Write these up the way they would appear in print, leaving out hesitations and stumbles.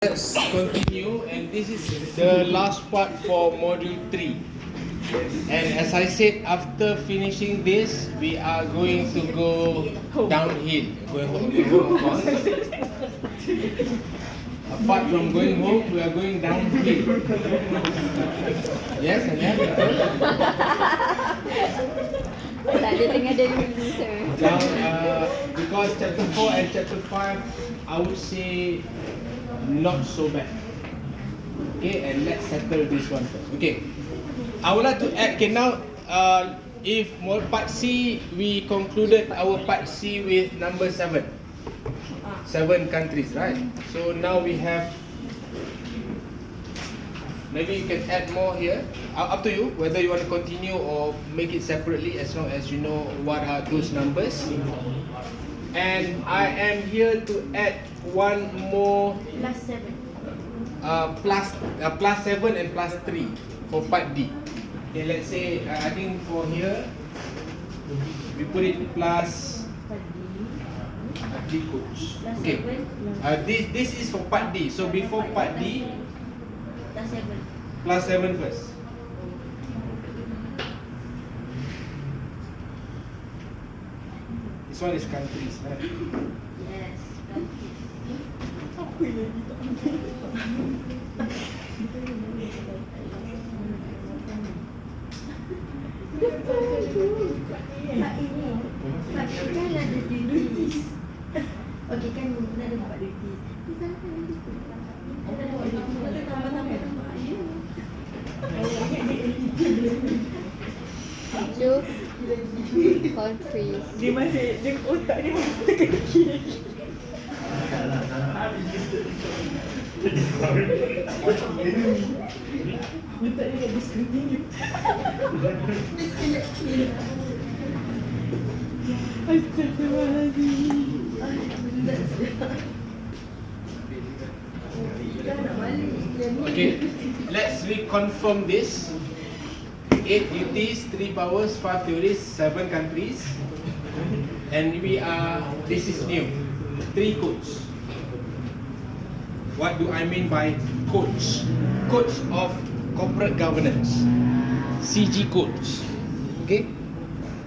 Let's continue, and this is the last part for module 3. And as I said, after finishing this, we are going to go downhill. Going home, of course. Apart from going home, we are going downhill. Yes, and yeah, betul. Tak ada tengah dari sir. Down, because chapter 4 and chapter 5, I would say not so bad. Okay, and let's settle this one first. Okay, I would like to add. Okay, now if more part C, we concluded our part C with number 7. 7 countries, right? So now we have. Maybe you can add more here. Up to you whether you want to continue or make it separately, as long as you know what are those numbers. And I am here to add one more Plus 7. plus 7 and plus 3 for part D. Okay, let's say I think for here we put it plus D codes. Okay. This is for part D. So before part D, Plus 7. plus 7 first. This one is countries, right? Yes. Kan ada duties. Okey, kan kita ada buat duties. Di sana kan ada duties. Kita ada buat duties. Kita tambah-tambah. Tujuh countries. Dia masih, dia otak dia masih tekan kiri. Letak dia kat discontinue. Astagfirullahaladzim. Okay, let's reconfirm this. 8 duties, 3 powers, 5 theories, 7 countries. And this is new. 3 codes. What do I mean by codes? Codes of corporate governance. CG codes. Okay?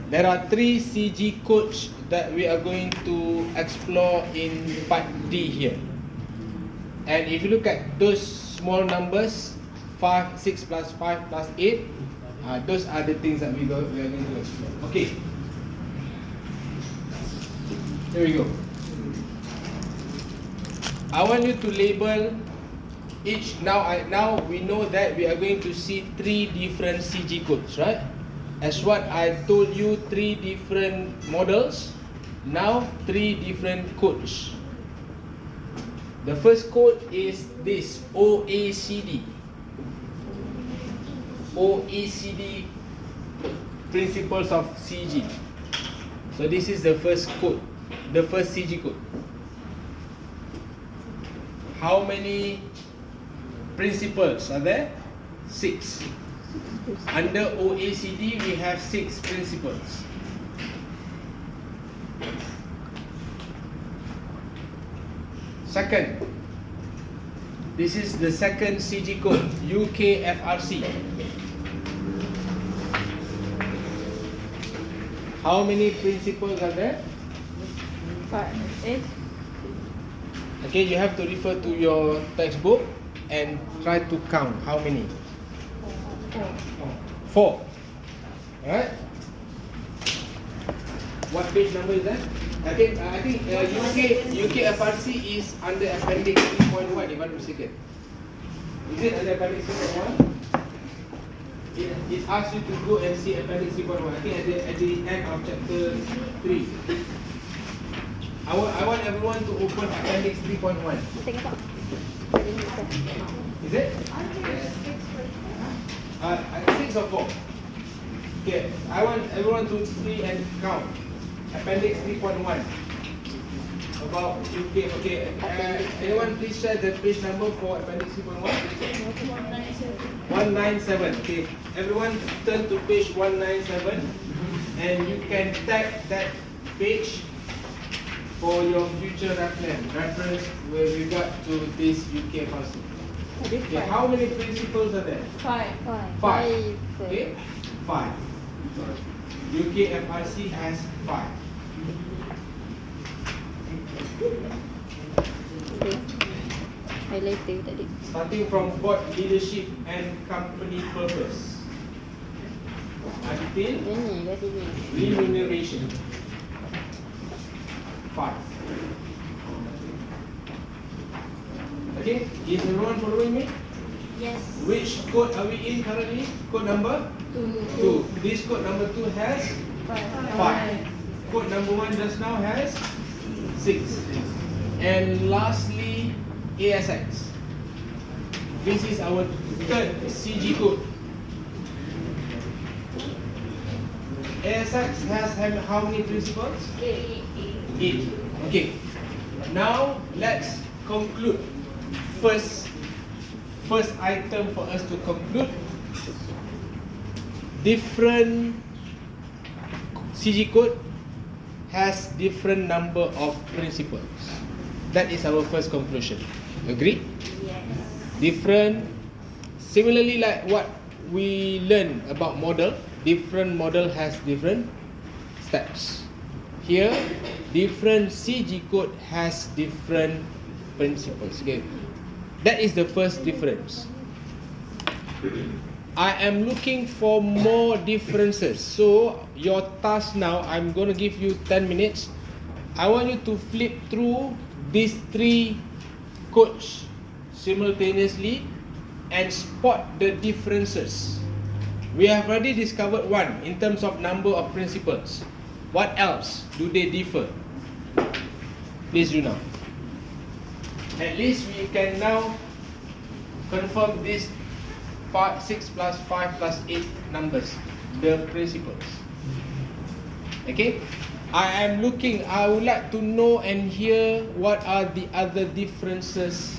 There are 3 CG codes that we are going to explore in part D here. And if you look at those small numbers, 5, 6 plus 5 plus 8, those are the things that we are going to explore. Okay. Here we go. I want you to label each. Now we know that we are going to see 3 different CG codes, right? As what I told you, 3 different models. Now 3 different codes. The first code is this OECD. OECD principles of CG. So this is the first code, the first CG code. How many principles are there? 6. Under OECD we have 6 principles. Second, this is the second CG code, UKFRC. How many principles are there? 8. Okay, you have to refer to your textbook and try to count how many. 4. Alright? What page number is that? Okay, I think UKFRC is under appendix 3.1, if I'm not mistaken. Is it under appendix 3.1? It asks you to go and see appendix 3.1. I think at the end of chapter 3. I want everyone to open appendix 3.1. Tengok. Is it? 6 or 4? Okay, I want everyone to see and count. Appendix 3.1. About UK. Okay, anyone please share the page number for appendix 3.1? 197. Okay, everyone turn to page 197 and you can tag that page for your future reference with regard to this UKFRC. Ada Okay, 5. how many principles are there? 5. Five. Okay, 5. UKFRC has 5. Okay. Highlighter tadi. Starting from board leadership and company purpose until Ini kat sini. remuneration. 5. Okay, is everyone following me? Yes. Which code are we in currently? Code number 2. This code number 2 has 5. Code number 1 just now has 6. And lastly, ASX. This is our third CG code. ASX has how many principles? 8. Okay. Now let's conclude. First item for us to conclude. Different CG code has different number of principles. That is our first conclusion. Agree? Yes. Different. Similarly, like what we learn about model, different model has different steps. Here, different CG code has different principles. Okay, that is the first difference. I am looking for more differences. So your task now, I'm going to give you 10 minutes. I want you to flip through these 3 codes simultaneously and spot the differences. We have already discovered one in terms of number of principles. What else do they differ? Please do now. At least we can now confirm this 6 plus 5 plus 8 numbers, the principles. Okay, I would like to know and hear what are the other differences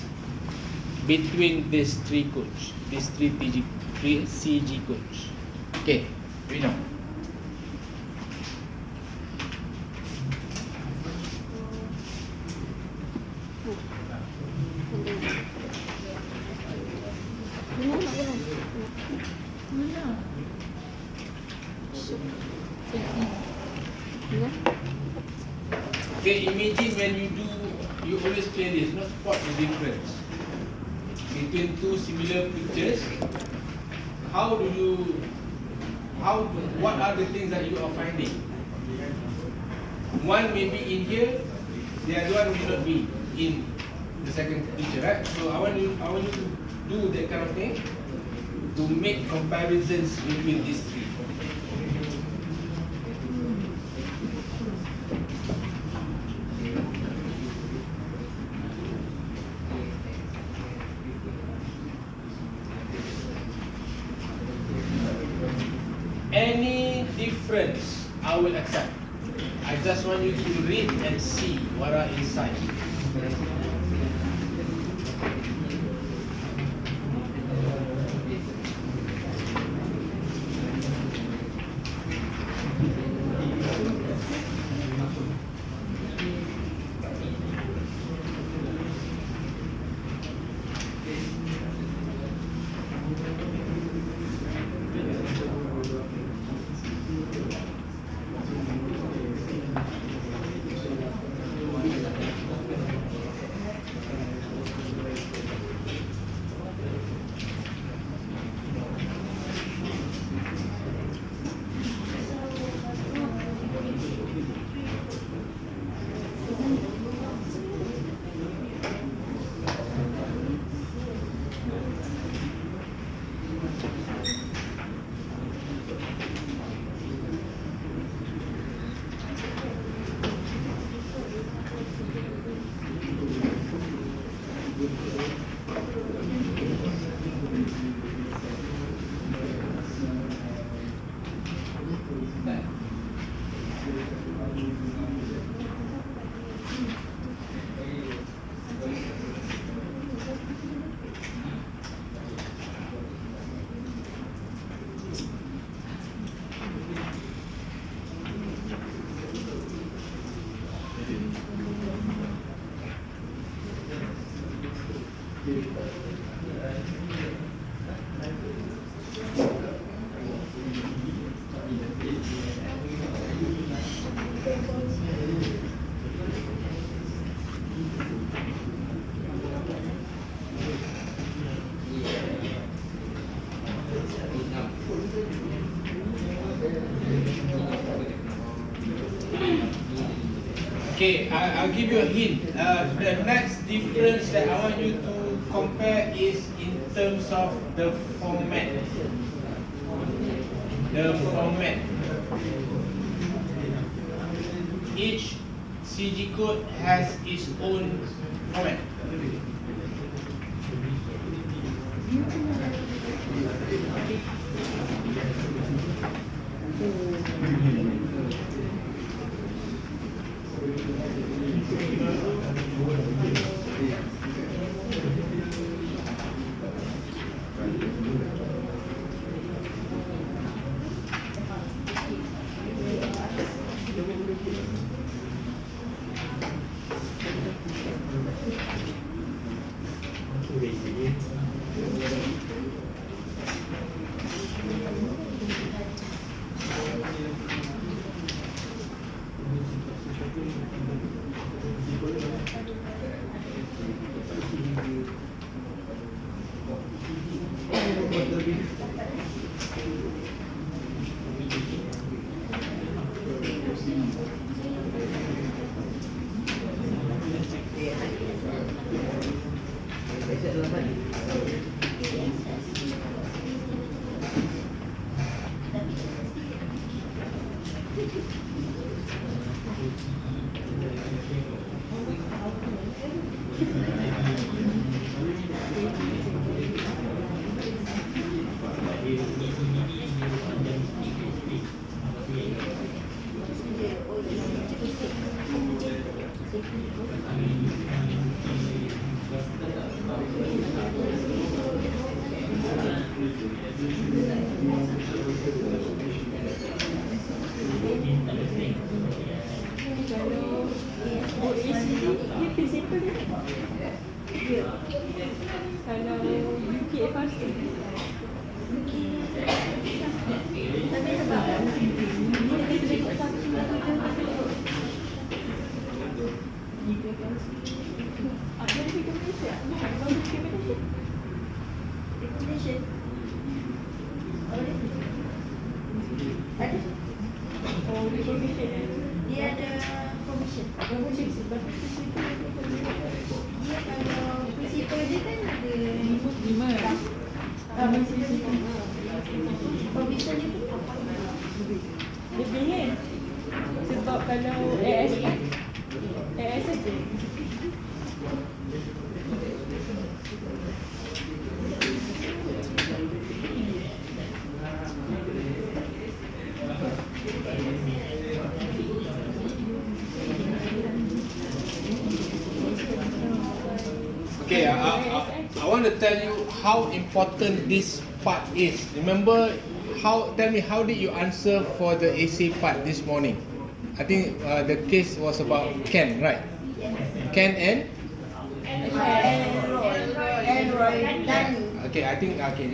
between these 3 codes, these 3 CG codes. Okay, we know. Okay, imagine when you always play this, not spot the difference between 2 similar pictures. What are the things that you are finding? One may be in here, the other one may not be in the second picture, right? So I want you to do that kind of thing to make comparisons between these 3. Any difference, I will accept. I just want you to read and see what are inside. Okay, I'll give you a hint. The next difference that I want you to compare is in terms of the format. The format. Each CG code has its own format. Kalau UKFRC Tapi sebab kita kena ikut 197. apa yang kita Malaysia? Kalau kita Malaysia Recommendation. Ada? Oh, information Dia ada commission. Information sebab Dia kalau principal dia kan ada 5 commission dia tu lebih kan? Sebab kalau AS saja Okay, I want to tell you how important this part is. Remember, tell me, how did you answer for the essay part this morning? I think the case was about Ken, right? Ken and? Okay,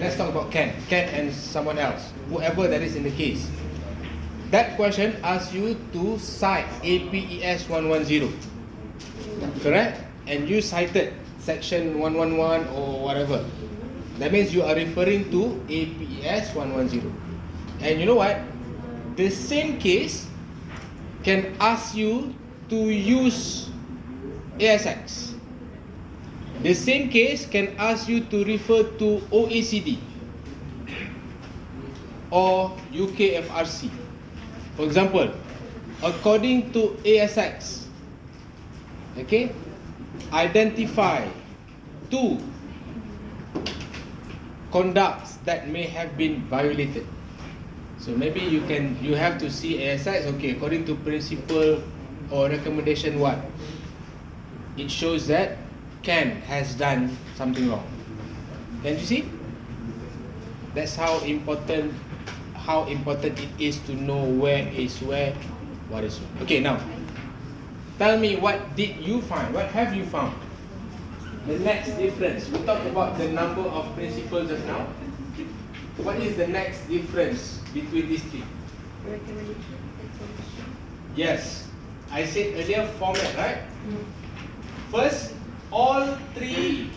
let's talk about Ken and someone else, whoever that is in the case. That question asks you to cite APES 110, correct? And you cited section 111 or whatever. That means you are referring to APES 110. And you know what? The same case can ask you to use ASX. The same case can ask you to refer to OECD or UKFRC. For example, according to ASX, okay, identify 2 conducts that may have been violated. So maybe you have to see ASX, okay, according to principle or recommendation 1, it shows that Ken has done something wrong. Can you see? That's how important it is to know where is where, what is what. Okay, now tell me, what did you find? What have you found? the next difference. We talked about the number of principles just now. What is the next difference between these three? Recommendation and solution. Yes, I said earlier format, right? First, all three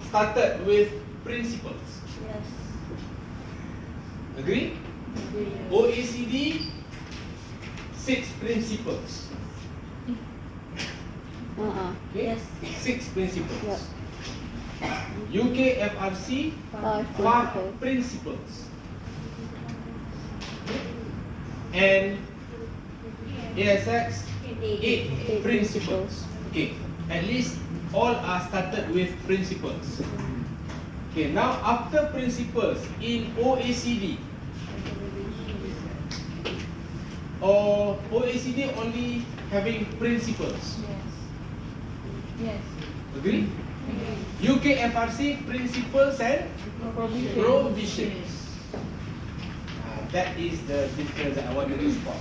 started with principles. Yes. Agree? Agree. OECD, 6 principles. Okay? Yes. 6 principles. Yep. UK FRC, 5 principles. principles. And ASX, 8 principles. Okay, at least all are started with principles. Okay, now after principles in OECD, or OECD only having principles. Yes. Agree? UK FRC, principles and provisions. That is the difference that I want you to spot.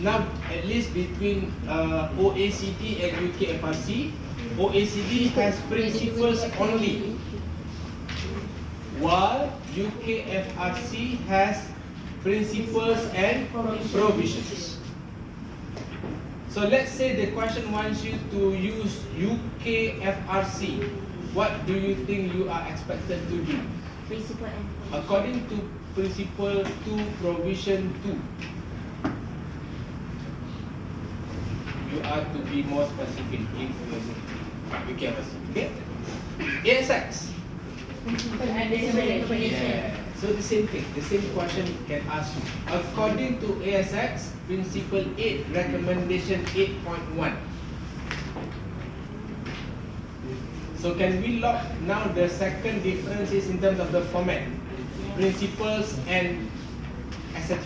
Now, at least between OECD and UK FRC, OECD has principles only, while UK FRC has principles and provisions. So let's say the question wants you to use UK FRC. What do you think you are expected to do? Principle and According to Principle 2, Provision 2, you are to be more specific if you can. Okay? ASX. Yeah. So the same thing, the same question can ask you. According to ASX, Principle 8, Recommendation 8.1. So can we lock now the second difference is in terms of the format, principles and etc.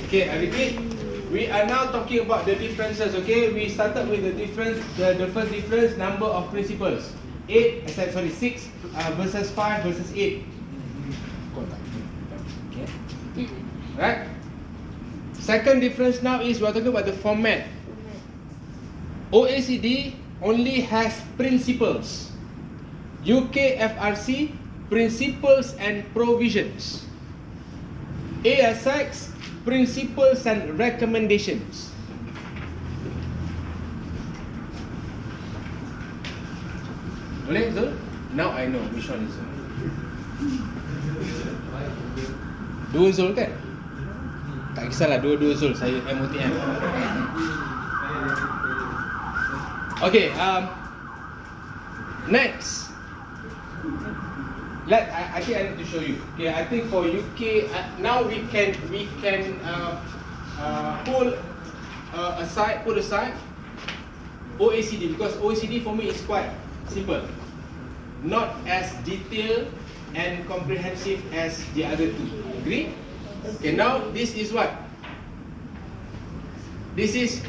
Okay, I repeat. We are now talking about the differences. Okay, we started with the difference. The first difference, number of principles. 6 versus 5 versus 8. Okay. Right. Second difference now is we are talking about the format. OECD only has principles. UK FRC, principles and provisions. ASX, principles and recommendations. Boleh Zul? Now I know which one is Zul. Dua Zul kan? Tak kisahlah, dua-dua Zul, saya MOTM. Okay, next. I think I need to show you. Okay, I think for UK now we can put aside OECD, because OECD for me is quite simple, not as detailed and comprehensive as the other two. Agree? Okay, now this is what? This is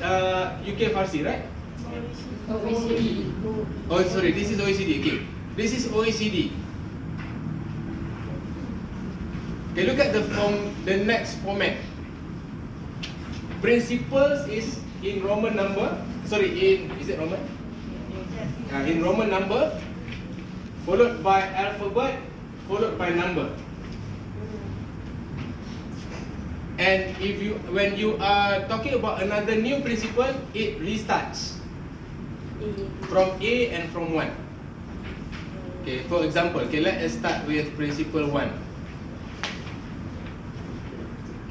UK FRC, right? OECD. Oh, sorry, this is OECD. Okay, this is OECD. Okay, look at the next format. Principles is in Roman number. Sorry, is it Roman? In Roman number, followed by alphabet, followed by number. And when you are talking about another new principle, it restarts from A and from 1. Okay, for example, let us start with principle 1.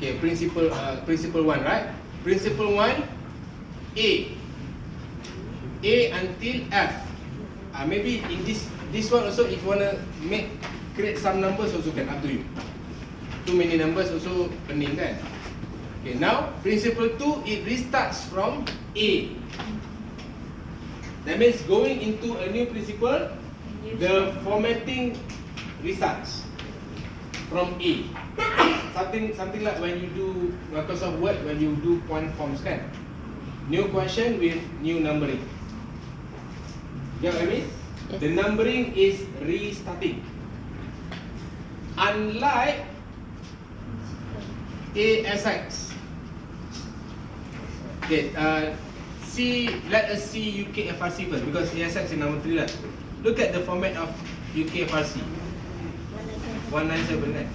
Okay, principle 1, right? Principle 1, A until F. Maybe in this one also, if you wanna create some numbers also can, up to you. Too many numbers also pening kan? Okay, now principle 2, it restarts from A. That means going into a new principle, the formatting restarts from A. Something like when you do Microsoft Word, when you do point forms kan? New question with new numbering. You know what I mean? Yes. The numbering is restarting. Unlike ASX. Okay, let us see UKFRC first because ASX is number 3 lah. Look at the format of UKFRC. 197, kan?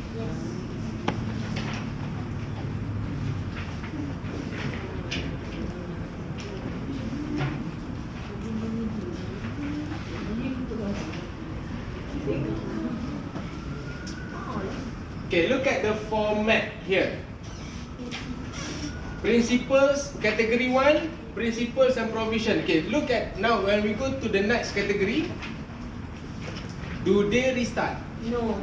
Okay, look at the format here. Principles, category 1, principles and provision. Okay, look at now when we go to the next category, do they restart? No.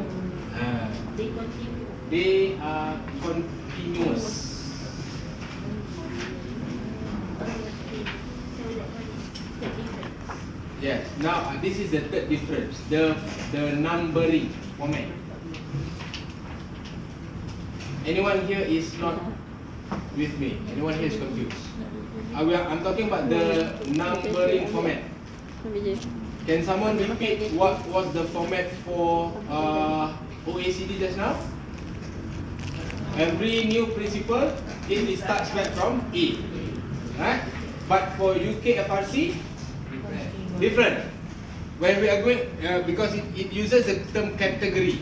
They continue. They are continuous. So that one is the difference. Yes. Now this is the third difference. The numbering format. Anyone here is not with me? Anyone here is confused? I'm talking about the numbering format. Can someone repeat what was the format for OECD just now? Every new principle, it starts back from A, right? But for UKFRC, different. When we are going, because it uses the term category,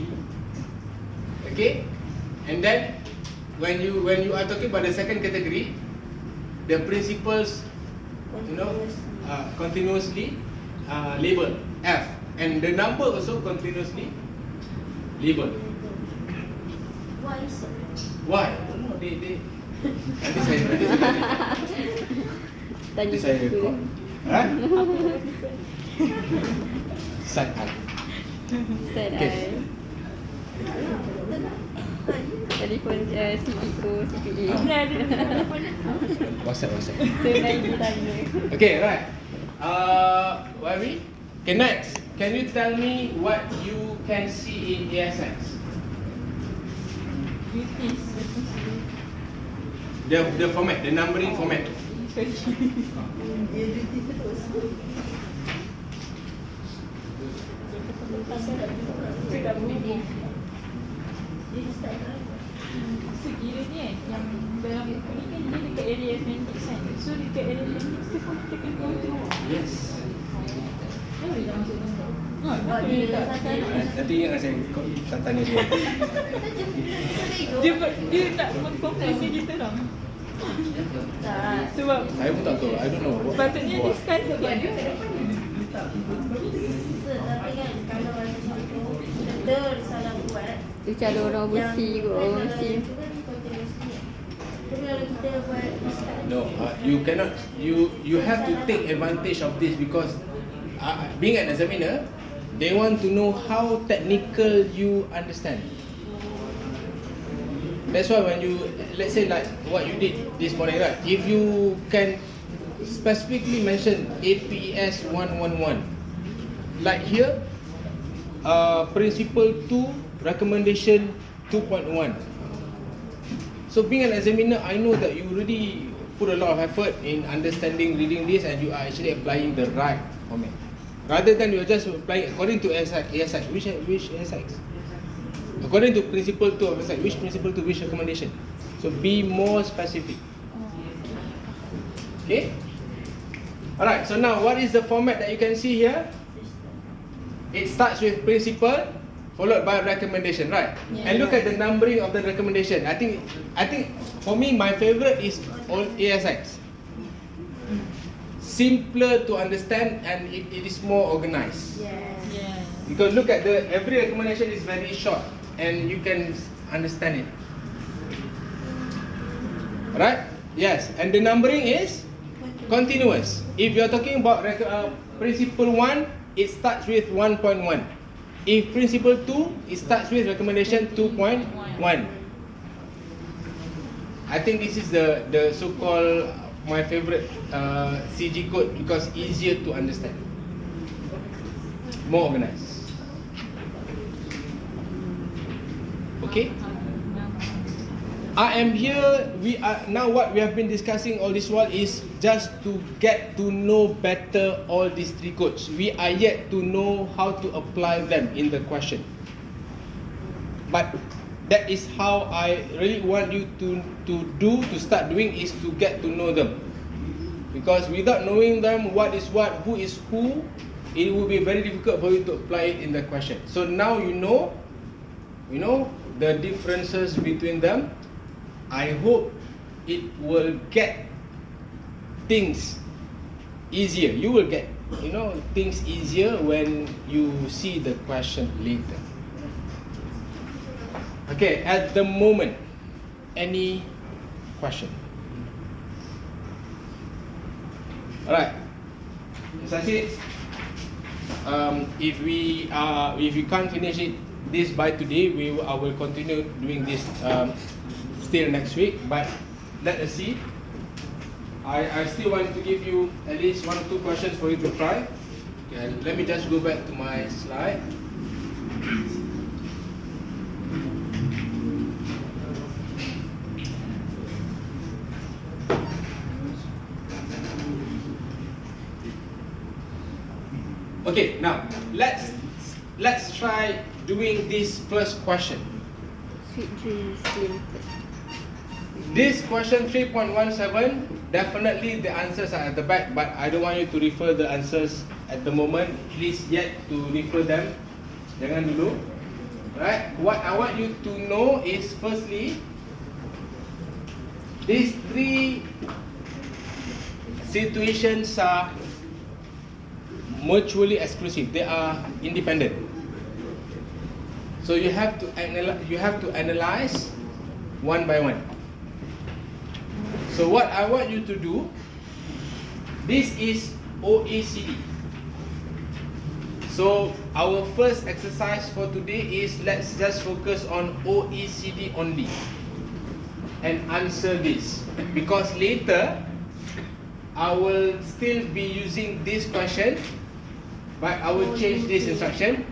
okay? And then when you are talking about the second category, the principles, continuously labeled F, and the number also continuously labeled. Why so? Why? Nanti saya record. Ha? Side eye. Okay. Telefon CEO, CPA. WhatsApp. So lagi tanya. Okay, right. Where are we? Okay, next. Can you tell me what you can see in ASX? The format, the numbering format. Sekiranya yang dalam buku ni kan dia dekat area appendix kan. So dekat area appendix tu pun kita kena control. Yes. Kenapa dia tak masuk control? Nanti ingat saya tak tanya dia. Dia nak mengkomplesi kita orang. Tak. Sebab Saya pun tak tahu. I don't know. patutnya discuss sebab dia Tapi kan kalau ada satu betul salah buat, tu cara orang besi kot, orang besi. itu kan continuously. Tapi kalau kita buat discard, No, you have to take advantage of this because being an examiner, they want to know how technical you understand. That's why when you, let's say like what you did this morning, right? If you can specifically mention APS 111, like here, Principle 2, Recommendation 2.1. So being an examiner, I know that you already put a lot of effort in understanding, reading this, and you are actually applying the right format. Rather than you're just applying according to ASX. Which ASX? According to Principle 2 of ASX, which Principle 2, which recommendation? So be more specific. Okay? Alright, so now what is the format that you can see here? It starts with principle followed by recommendation, right? Yeah. And look at the numbering of the recommendation. I think for me my favorite is all ASX. Simpler to understand and it is more organized. yes. Because look at every recommendation is very short and you can understand it. Right? Yes, and the numbering is continuous. If you are talking about principle 1, it starts with 1.1. If principle 2, it starts with recommendation 2.1. I think this is the so-called my favorite CG code because easier to understand, more organized. Okay. I am here. We are now. What we have been discussing all this while is just to get to know better all these three codes. We are yet to know how to apply them in the question. But that is how I really want you to start doing is to get to know them. Because without knowing them, what is what, who is who, it will be very difficult for you to apply it in the question. So now you know the differences between them. I hope it will get things easier. You will get things easier when you see the question later. Okay, at the moment, any question? Alright, as I said, if we can't finish this by today, I will continue doing this still next week. But let us see. I still want to give you at least 1 or 2 questions for you to try. Okay, let me just go back to my slide. Okay, now let's try doing this first question. Sweet dreams limited. This question 3.17, definitely the answers are at the back, but I don't want you to refer the answers at the moment. Please yet to refer them. Jangan dulu. Right? What I want you to know is, firstly, these 3 situations are mutually exclusive. They are independent. So you have to analyze one by one. So what I want you to do, this is OECD. So our first exercise for today is, let's just focus on OECD only and answer this, because later I will still be using this question, but I will change this instruction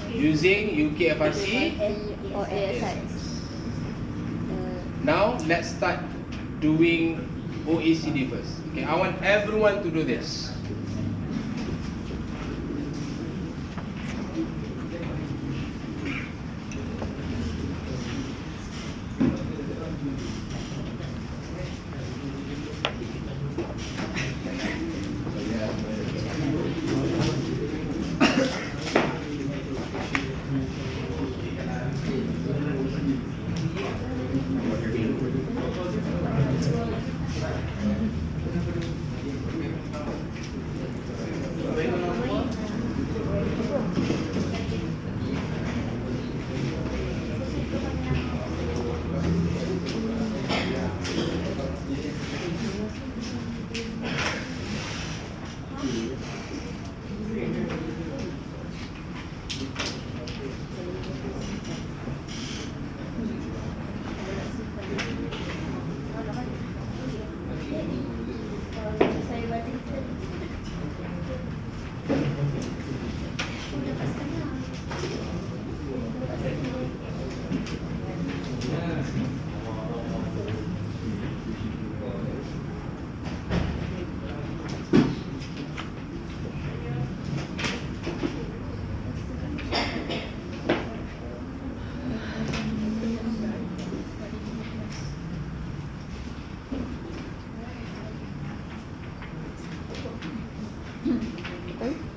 using UKFRC. Or ASI. Now let's start doing OECD first. Okay, I want everyone to do this.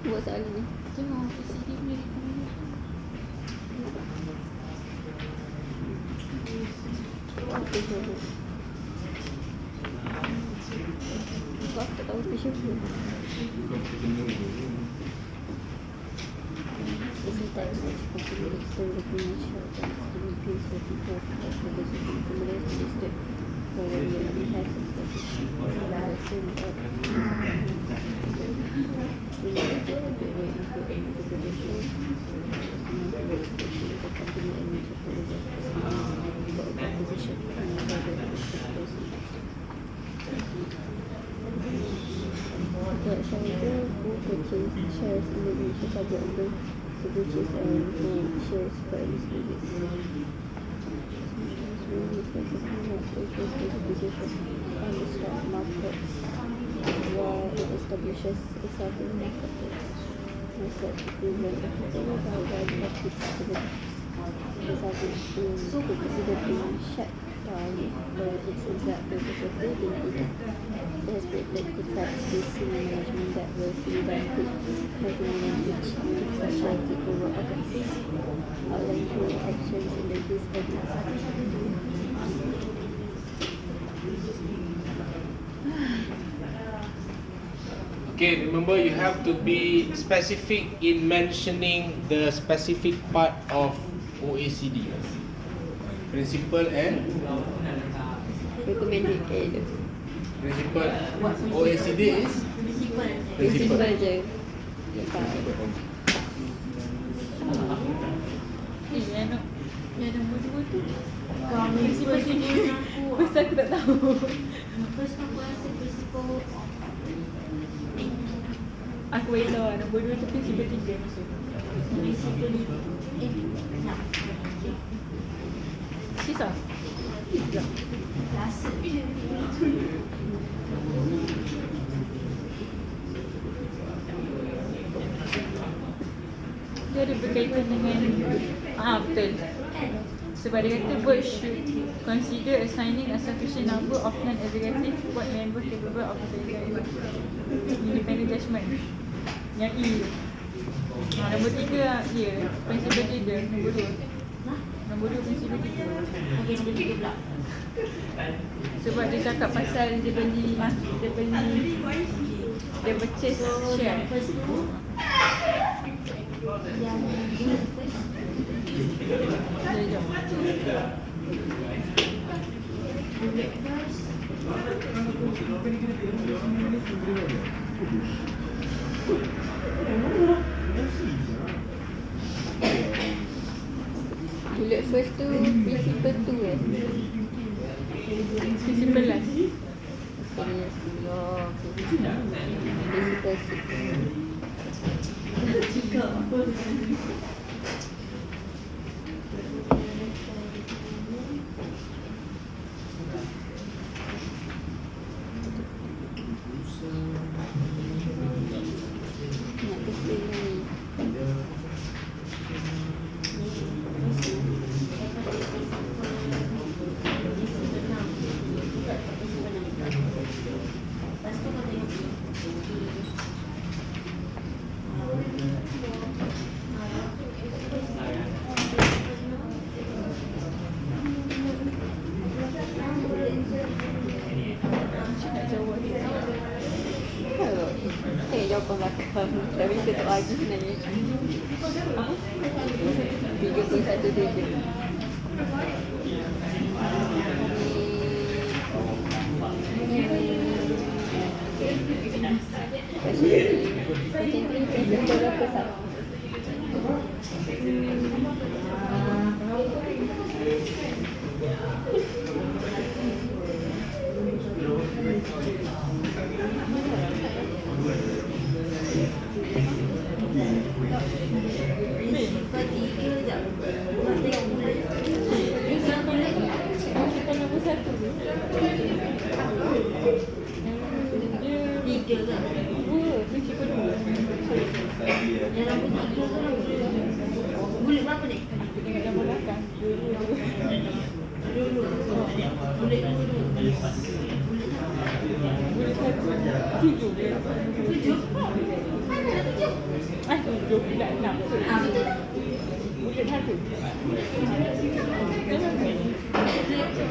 Buat soalan ni. Tengok OECD punya recommendation. Apa tu? Kau tak tahu special ke? Sometimes I completely extend the commercial and the piece of the work of the commercial listed for the has shares in the Indonesia public open to purchase and hold shares for this business. Really focus on its interest in position on the stock market while it establishes itself in the marketplace. Research improvement of capital by value of its activities resulting in considered being shut down for its exact purpose of building it has been that could perhaps be senior management that will see them could recommend each specialty over others. Outline through actions in the case study. Okay, remember you have to be specific in mentioning the specific part of OECD. Principle and Recommended principle. OECD is Principle je. Yang nombor 2 tu prinsipal tinggi. Pasal aku tak tahu. First aku rasa principle of Aku beritahu lah, nombor 2 tu prinsipal 3 masuk. principle nak Susah. rasa Dia ada berkaitan dengan betul. Sebab dia kata board should consider assigning a sufficient number of non-executive board members capable of exercising independent judgment. Yang E. Nombor 3 dia prinsipal dia nombor 2. Nombor 2 prinsipal 3. okey nombor 3 pula. Sebab dia cakap pasal dia purchase share. First tu yang dua first Dia jom. Bullet first tu principle 2 Principal last. Principle 6. Nak kesing ni. lepas tu kau tengok Macam nak jawab dia. Saya jawapan belakang. Tapi saya tak lagi sebenarnya. 31.7. Macam ni principle berapa sah? principle 3 jap nak tengok bulan Principal nombor 1 tu. Dia 3 ke 2, principal 2. yang nombor 3 ke nombor bulan berapa ni Aku tengok nombor belakang. dulu bulan 2 Bulan 1, 7 dia. 7 mana ada 7 7 bulan 6. betul tak Bulan 1.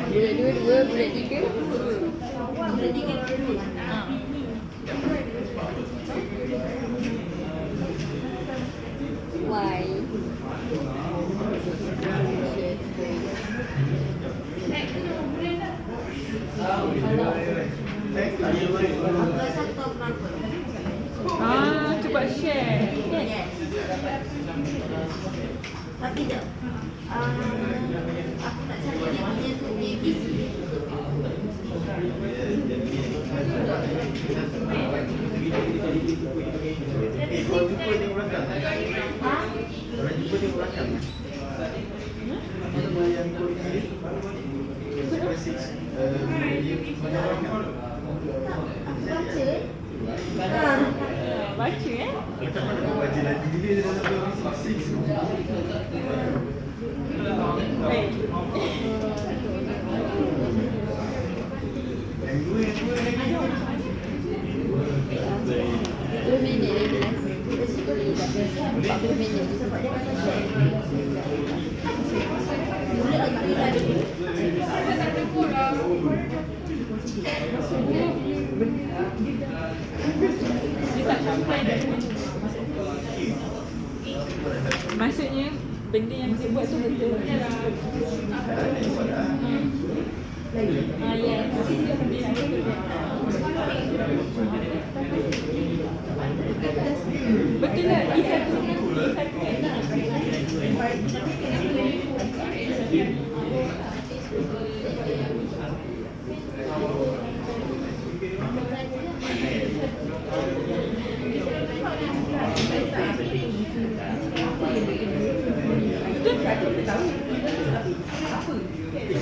Bullet 2, bullet 3. bulan 3 dulu Why? aku rasa aku tahu kenapa Cuba share. Kan? yes tapi jap aku nak cari dia punya tu ABC ha? Baca 40 minit. Dia tak sampai dah. Maksudnya benda yang dia buat tu betul. Ya. Betul lah.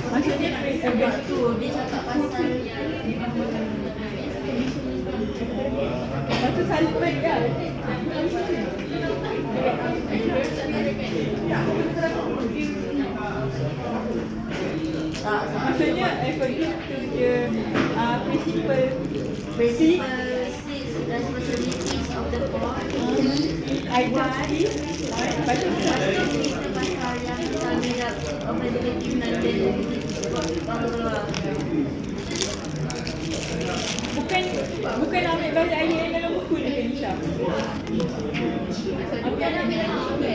Maksudnya sebab tu dia cakap pasal lepas tu salpet dah. Maksudnya according to the principle 6 responsibilities of the board. item C. Lepas tu Pasal yang terhadap objektif nanti bukan ambil balik ayat yang dalam buku ni kan Nisha? Ambil ayat kat dalam buku.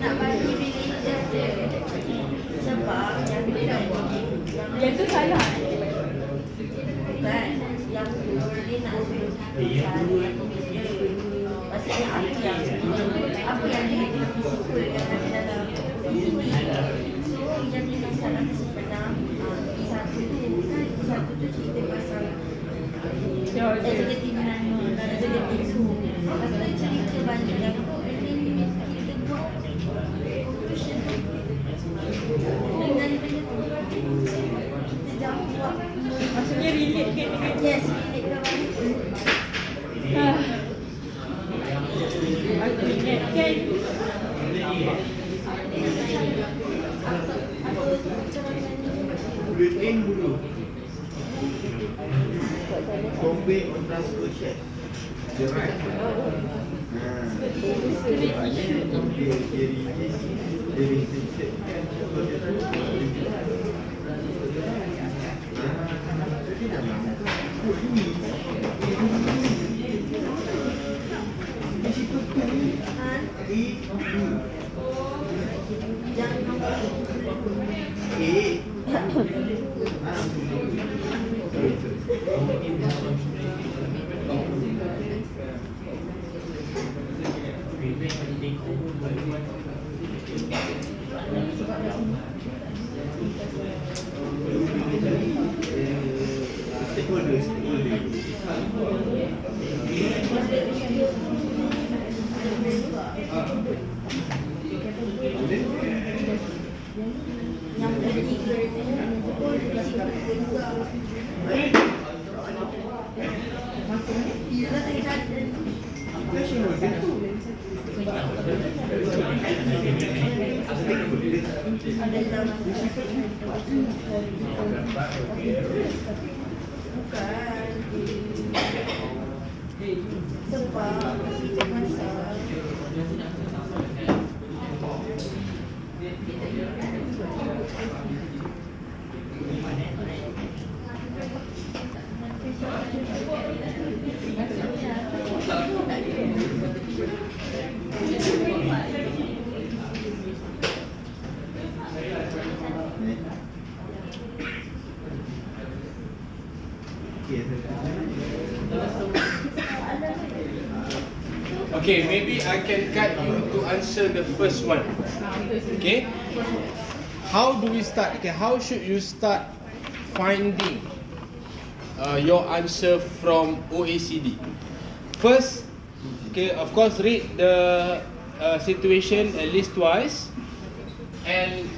nak bagi religious dia. Sebab Yang tu salah. bukan yang tu dia nak suruh kita cari dia. Maksudnya apa yang dia suka yang ada dalam sini. So jadi masalah sebenar satu tu cerita pasal executive dan executive tu. Lepas tu cerita banyak yang tu and then kita buat conclusion dengan benda tu. Kita jawab. Maksudnya relate kan dengan Yes, relate dengan benda tu. Okay, kan? Built-in dulu. Convey on transfer share. The right. Okay, maybe I can guide you to answer the first one. Okay, how do we start? Okay, how should you start finding your answer from OECD? First, okay, of course, read the situation at least twice, and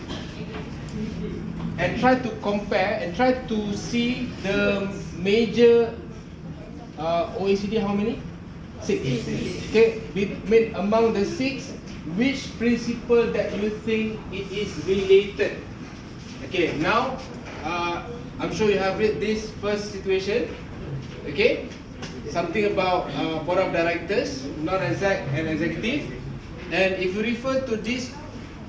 try to compare and try to see the major OECD. How many? 6. Okay, among the 6, which principle that you think it is related? Okay, now I'm sure you have read this first situation. Okay, something about board of directors, non-exec and executive. And if you refer to these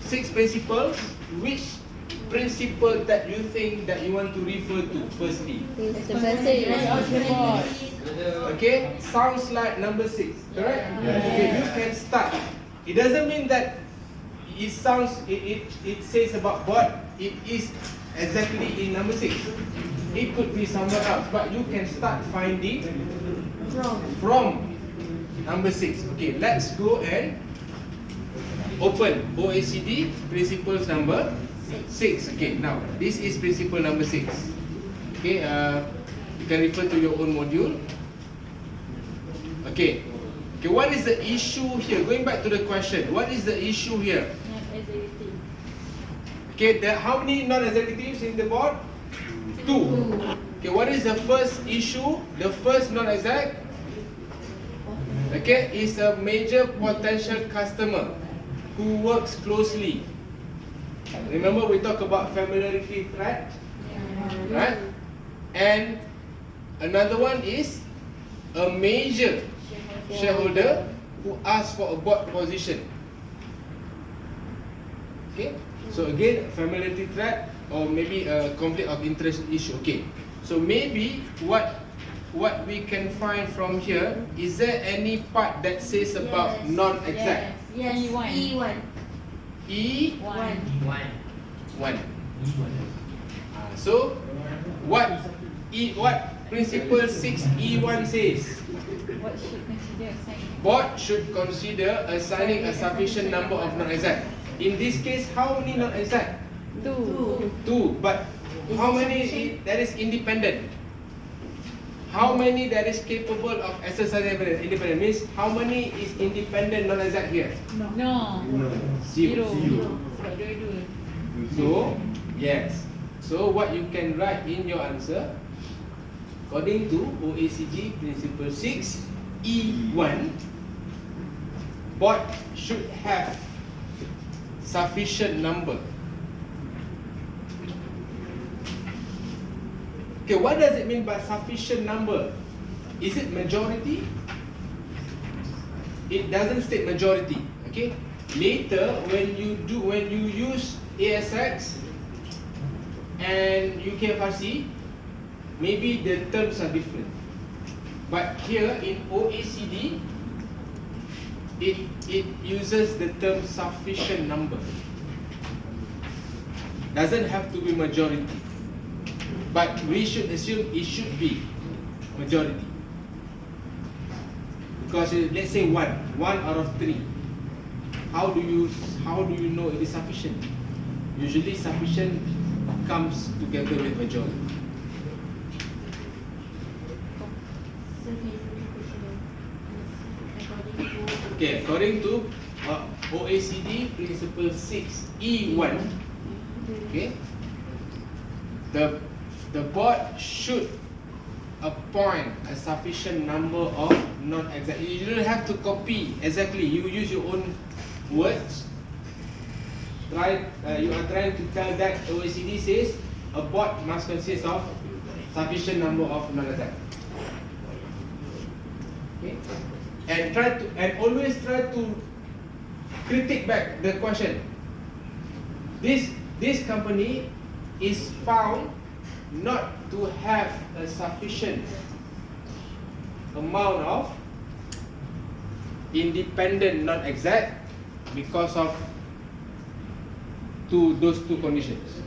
6 principles, which principle that you think that you want to refer to firstly? It's the percentage of the board. Okay, sounds like number 6, correct? Yes. Okay, you can start. It doesn't mean that it sounds, it says about board, it is exactly in number 6. It could be somewhere else, but you can start finding from number 6. Okay, let's go and open OECD principles number 6. Okay, now this is principle number 6. Okay, you can refer to your own module. Okay, okay, what is the issue here? Going back to the question, what is the issue here? Non-executive. Okay, how many non-executives in the board? 2. Okay, what is the first issue? The first non-exec, okay, is a major potential customer who works closely. Remember we talk about familiarity threat, right? And another one is a major shareholder who asks for a board position. Okay, so again, familiarity threat or maybe a conflict of interest issue. Okay, so maybe what we can find from here, is there any part that says about Yes. non-exec? Yes. E1. E1. One. One. So what principle 6E1 says? What should consider assigning? Board should consider assigning a sufficient number of non-exec. In this case, how many non-exec? 2. 2. But how many that is independent? How many that is capable of exercising independent? Means how many is independent non-exec here? No. 0. Sebab dua-dua. So, yes. So what you can write in your answer, according to OECD Principle 6 E1, board should have sufficient number. Okay, what does it mean by sufficient number? Is it majority? It doesn't state majority. Okay. Later, when you use ASX and UKFRC, maybe the terms are different. But here in OECD, it uses the term sufficient number. Doesn't have to be majority, but we should assume it should be majority. Because let's say one out of 3. How do you know it is sufficient? Usually sufficient comes together with majority. So can you repeat the question again? Okay, according to OECD Principle 6 E1, okay, the board should appoint a sufficient number of non-exec. You don't have to copy exactly. You use your own words. You are trying to tell that OECD says a board must consist of sufficient number of non-exec. Okay, and always try to critique back the question. This company is found not to have a sufficient amount of independent non-exec because of those two conditions.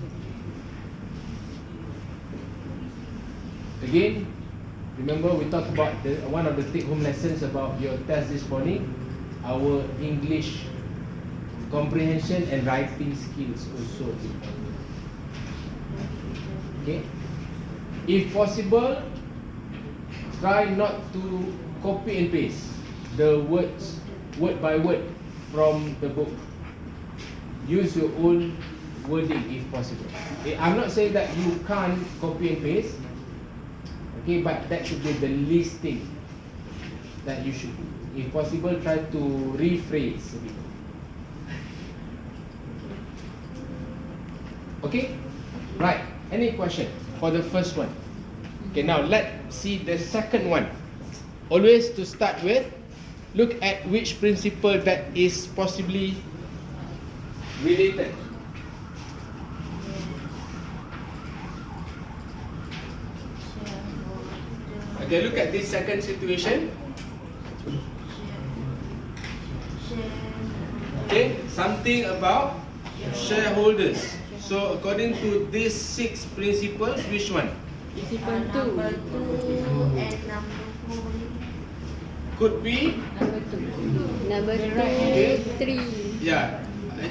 Again, remember we talked about one of the take-home lessons about your test this morning, our English comprehension and writing skills also. Okay, if possible, try not to copy and paste the words word by word from the book. Use your own wording if possible. Okay, I'm not saying that you can't copy and paste. Okay, but that should be the least thing that you should do. If possible, try to rephrase a bit. Okay, right. Any question for the first one? Okay, now let's see the second one. Always to start with, look at which principle that is possibly related. Okay, look at this second situation. Okay, something about shareholders. So according to these 6 principles, which one? Principle 2. Number 2 and number 4. Could be, Number 2. Number Okay. 3. yeah,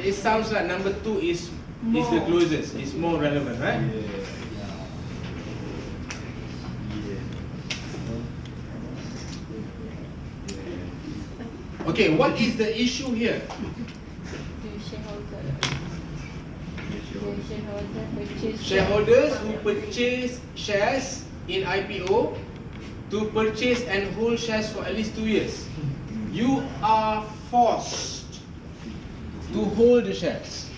it sounds like number 2 is the closest, is more relevant, right? Okay, what is the issue here? The shareholder. The shareholder purchase. Shareholders who purchase shares in IPO to purchase and hold shares for at least 2 years. You are forced to hold the shares.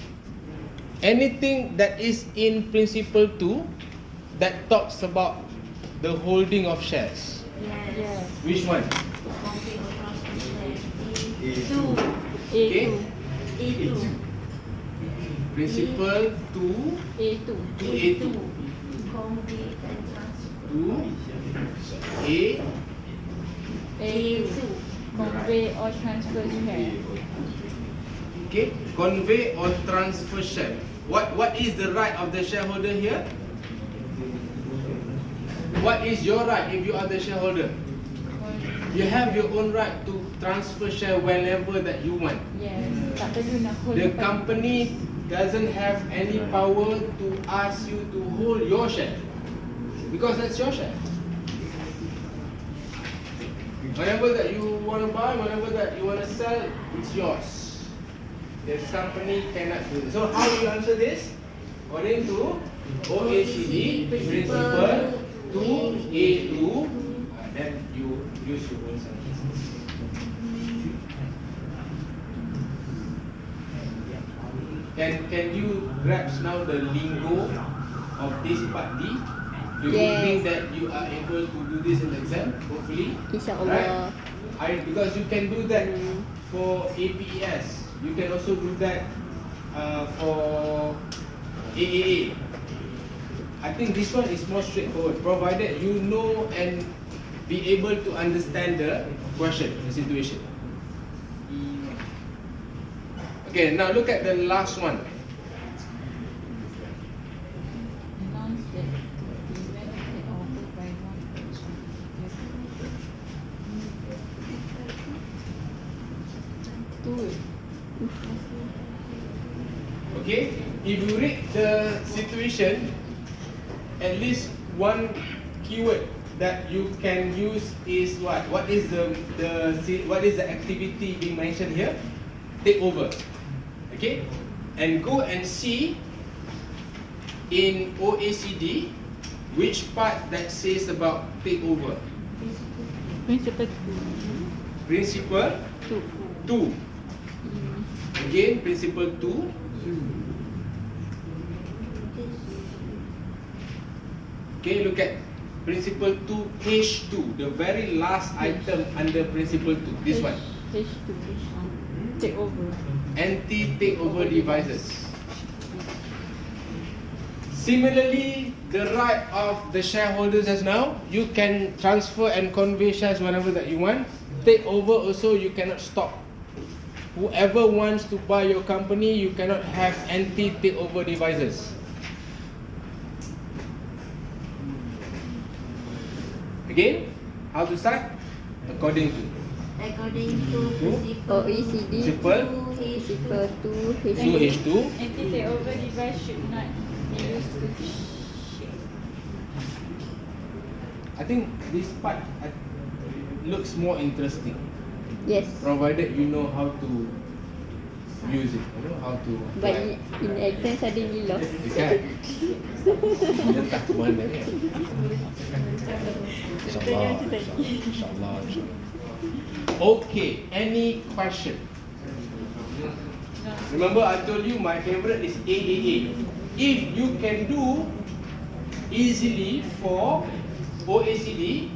Anything that is in principle 2 that talks about the holding of shares. Yes. Which one? Two. Okay. A2. Principle 2 A2. to A2. Convey and transfer. To A. A2. Convey or transfer share. Okay. Convey or transfer share. What is the right of the shareholder here? What is your right if you are the shareholder? You have your own right to transfer share whenever that you want. Yes. Tak perlu nak hold. The company doesn't have any power to ask you to hold your share because that's your share. Whenever that you want to buy, whenever that you want to sell, it's yours. The company cannot do it. So how do you answer this? According to OECD principle 2A2, then you use your own sentences. Can you grasp now the lingo of this part D? Do you Yes. think that you are able to do this in the exam? Hopefully. InsyaAllah. Because you can do that for APES. You can also do that for AAA. I think this one is more straightforward, provided you know and be able to understand the question, the situation. Okay, now look at the last one. Announce that the event is offered by one person. Two. Okay, if you read the situation, at least one keyword that you can use is what? What is the activity being mentioned here? Take over. Okay, and go and see in OECD which part that says about take over. Principle Principle 2. Again, principle 2. Okay, look at principle 2 H2, the very last item under principle 2. This one, H2. Take over. anti-takeover devices. Similarly, the right of the shareholders as now, you can transfer and convey shares whenever that you want. Take over also, you cannot stop. Whoever wants to buy your company, you cannot have anti-takeover devices. Again, how to start? According to According to principle OECD Principle Principle 2 2 H2. Anti-takeover device should not be used to share. I think this part looks more interesting, Yes. provided you know how to use it, you know how to But apply. in exam suddenly lost. Kan? Dia tak ke mana kan? InsyaAllah. InsyaAllah. Okay, any question? Remember I told you my favorite is AAA. If you can do easily for OECD.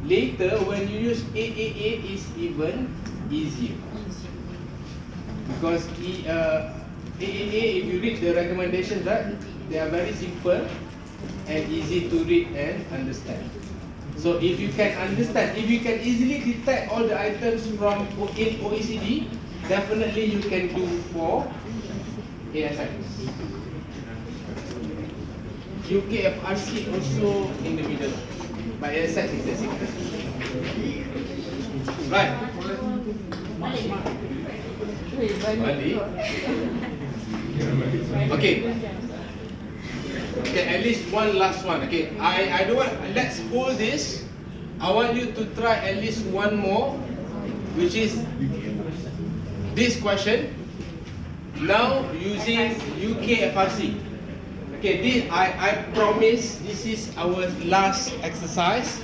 Later, when you use AAA, is even easier. Because AAA, if you read the recommendations, right, they are very simple and easy to read and understand. So if you can understand, if you can easily detect all the items from in OECD, definitely you can do for ASX. UKFRC also in the middle, but ASX is the same. Right. Balik. Okay. Okay, at least one last one. Okay, I don't want. Let's hold this. I want you to try at least one more, which is this question. Now using UKFRC. Okay, this I promise this is our last exercise.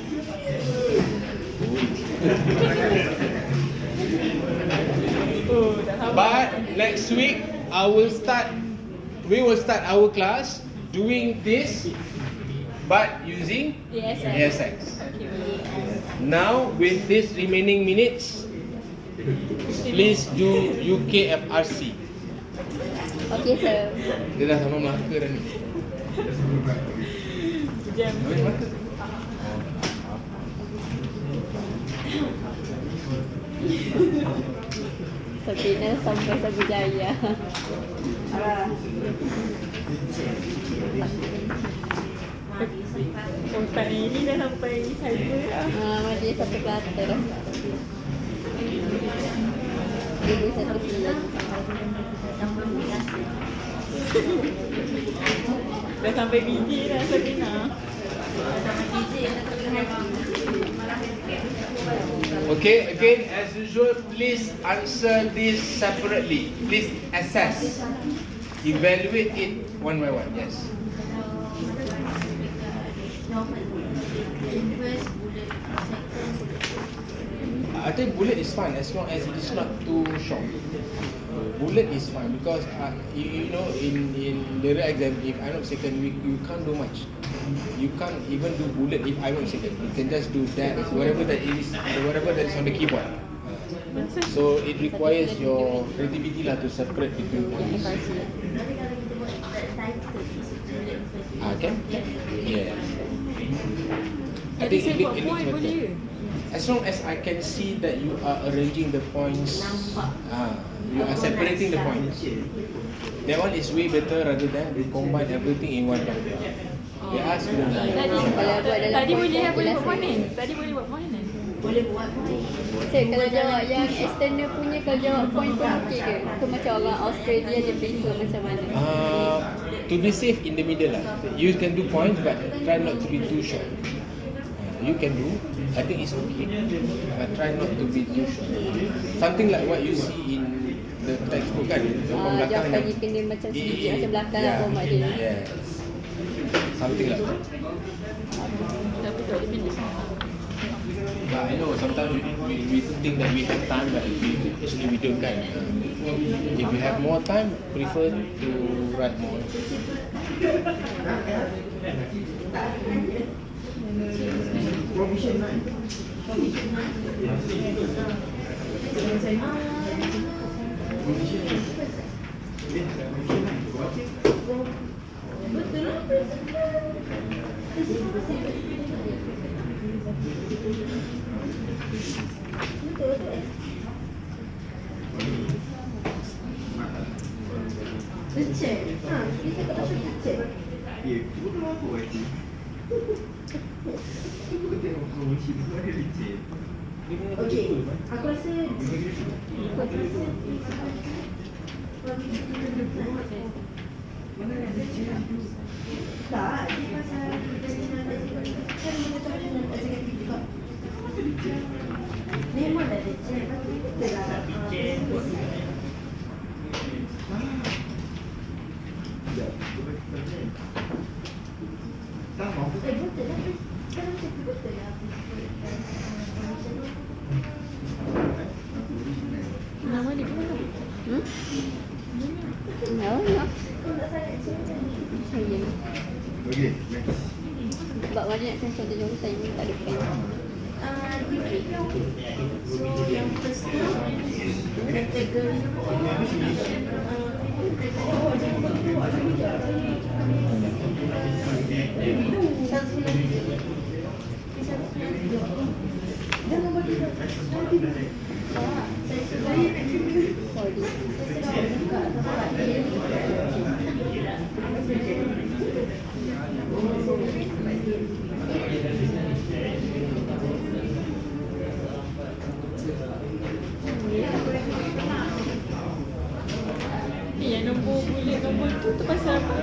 But next week we will start our class doing this, but using ASX. Now with these remaining minutes, please do UKFRC. Okay, sir. Dia dah sama Melaka dah ni. Habis Melaka. Sabrina sampai Sabujaya. Oh, tak ini dah sampai cyber lah. Macam dia sampai Kelantan dah. Ibu satu sembilan. Dah sampai biji dah Sabrina. Okay, again as usual, please answer this separately. Please assess, evaluate it one by one. Yes. I think bullet is fine as long as it is not too short. Bullet is fine because you know in the real exam, if I'm not mistaken, you can't do much. You can't even do bullet if I'm not mistaken. You can just do that, whatever that is on the keyboard. So it requires your creativity lah to separate between points. Can? Yeah. I think it looks better. As long as I can see that you are arranging the points, you are separating the points. That one is way better rather than you combine everything in one document. They ask you Tadi boleh buat mana? Tadi boleh buat mana? Boleh buat point. Cik, kalau jawab yang external punya, kalau jawab point pun okey ke? Ke macam orang Australia dia prefer macam mana? To be safe in the middle lah. You can do points but try not to be too short. You can do, I think it's okay, but try not to be too short. Something like what you see in the textbook kan, gambar belakang Jawapan dia kena macam sedikit macam belakang lah format dia. Yes. Something like that. Tapi tu dia pilih. But I know sometimes we think that we have time, but actually we don't kan. If you have more time, prefer to write more. Cek. Dia cakap pasal cek. Ya, tu betul apa Wati? Aku tengok promosi tu ada licin. Okey. Aku rasa tak, dia pasal kan macam eksekutif juga. Memang dah ada cek. Betul lah. Sama. Betul lah. Kan cek betul lah. Nama dia mana? No. Saya. Okey, next. Sebab mana nak transfer tu jauh saya tak ada pen. So yang first tu kategori Yang nombor bulat nombor tu pasal apa?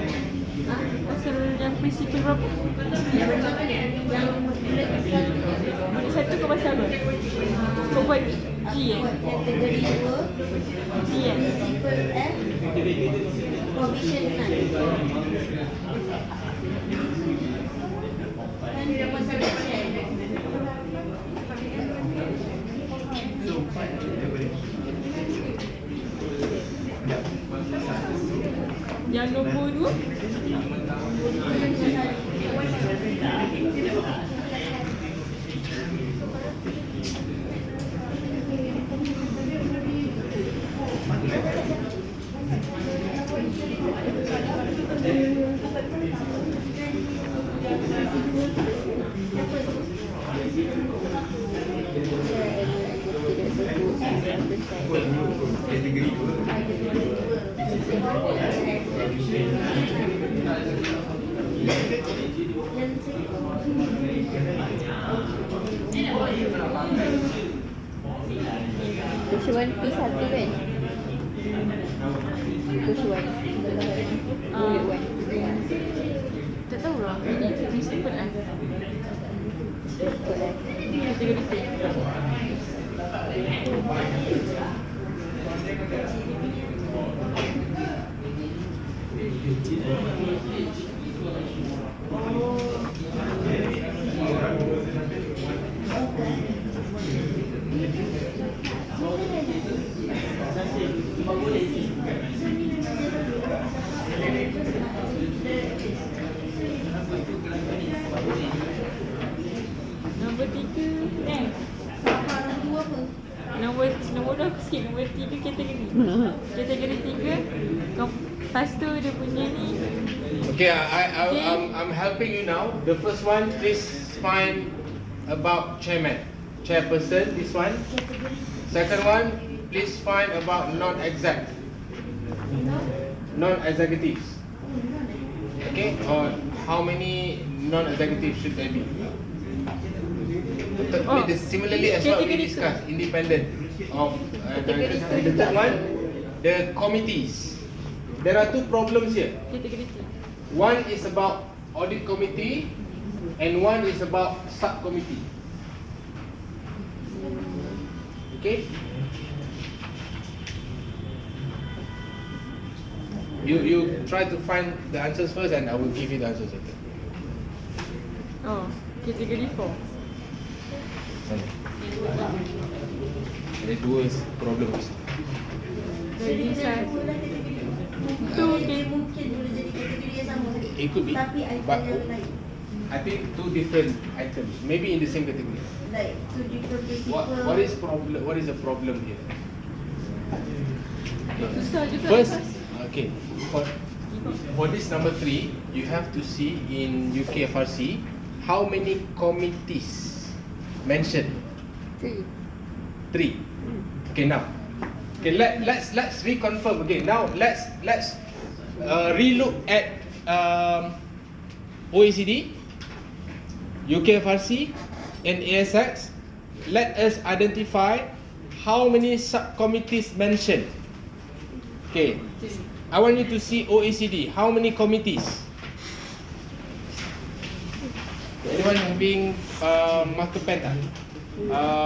Pasal yang prinsipal berapa? Bulat satu kau pasal apa? Kau buat G kategori 2 G principal F provision 9. Kan dia pasal check. Yang nombor 2 Kategori 2. Tushuan P1 kan? Tushuan Bullet 1. tak tahu lah. Ini prinsipal lah. Kategori P. Nombor 3 Nombor 2 aku skip. Nombor 3 kategori. Kategori 3 kau, lepas tu dia punya ni. Okay, I'm helping you now. The first one, please find about chairman, chairperson. This one. Second one, please find about non-executives. Okay, or how many non-executives should there be? Similarly as what we discussed, independent of the third one, the committees. There are two problems here. Kategori 3. One is about audit committee and one is about subcommittee. Okay? You try to find the answers first and I will give you the answers later. Oh, kategori 4. Ada dua problem. Jadi saya Mungkin boleh jadi kategori yang sama. It could be, Tapi but item yang lain. I think two different items, maybe in the same category. Like two different principal. What is problem? What is the problem here? susah juga. First, okay, for this number 3, you have to see in UKFRC how many committees mentioned. 3. 3. Okay, now. Okay, let's reconfirm. Okay, now let's relook at OECD, UKFRC, and ASX. Let us identify how many subcommittees mentioned. Okay, I want you to see OECD. How many committees? Anyone having marker pen tak?